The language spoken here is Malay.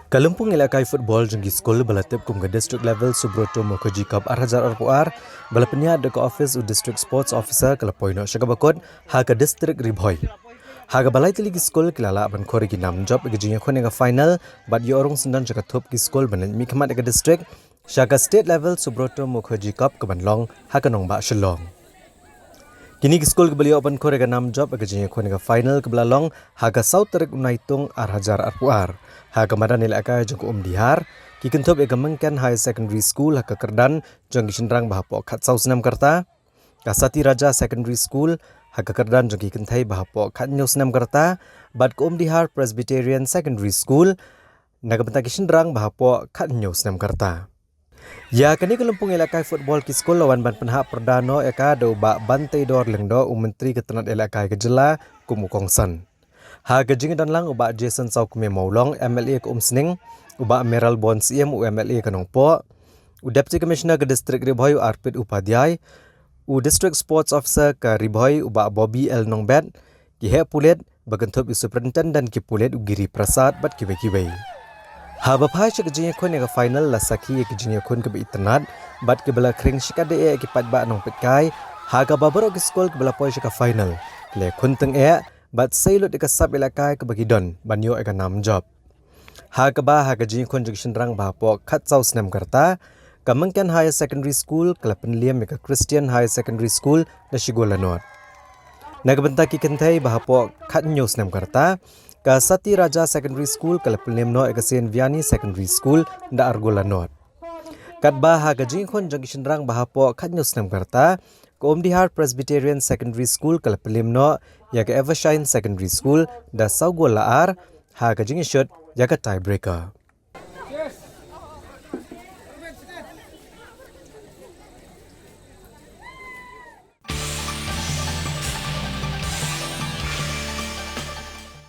Kalumpung ilakai football jengki skol balatip kum ke district level Subroto Mokoji Cup Arhajar Arpuar balapnya de ke office u district sports officer kalapoino syagabakot ha ke district Ribhoy. Ha ke balai tili ki skol kilala ban khori ki nam job ke jinya khone ga final bat yo orong sendan jaka thop ki skol ban mi khamat ke district syaga state level Subroto Mokoji Cup ke banlong ha ke nong ba shalong. Kini ki skol ke beliau ban khori ga nam job ke jinya khone ga final ke belalong ha ke South Terik Unaitung Arhajar Arpuar. Ha kemadan ilakai jengku Dihar ki kentup ega Mengken High Secondary School ha ke Kerdan jeng Sindrang bahapo Khat Sau Senam Kerta Kasati Raja Secondary School ha ke Kerdan jeng kentai bahapo Khat Nyo Senam Kerta bad ke Dihar Presbyterian Secondary School naga bentaki Sindrang bahapo Khat Nyo Senam Kerta. Ya kini kelumpung ilakai football ki skol lawan ban penhak perdano eka do ba bantai dor lengdo Menteri Ketenat ilakai kejela kumukongsan. Ha gejing dan lang uba Jason Sau Kume Maulong MLA ke Sning uba Meral Bon CM MLA ke Nongpo u Deputy Commissioner ke District Ribhoy Arpit Upadhyay u District Sports Officer ke Ribhoy uba Bobby L Nongbet ki he pulet bagentup Superintendent ki pulet u Giri Prasad bat kiwe-kiwe. Ha bapai cek gejing kon ke final la saki ke gejing kon ke Itnat bat ke bela kring shikade e ki patba nong petkai ha ga babaro ke skol ke bela poi ke final le kunteng e bat sailut dekat sab ilakai ke bagi don banyo eka nam job. Ha ke ba ha ke jing kon junction rang bahapo Khat Sau Senam Kerta ke Mengken High Secondary School ke penliam ke Christian High Secondary School da Shigolanot. Naga bentaki kentai bahapo Khat Nyo Senam Kerta ke Sati Raja Secondary School ke penliam no ke Saint Vianney Secondary School da Argolanot. Kat ba ha ke jing kon junction rang bahapo Khat Nyo Senam Kerta ke Dihar Presbyterian Secondary School ke Pelimno ya ke Evershine Secondary School da Saugol Laar ha ke jing shot ya ke tiebreaker.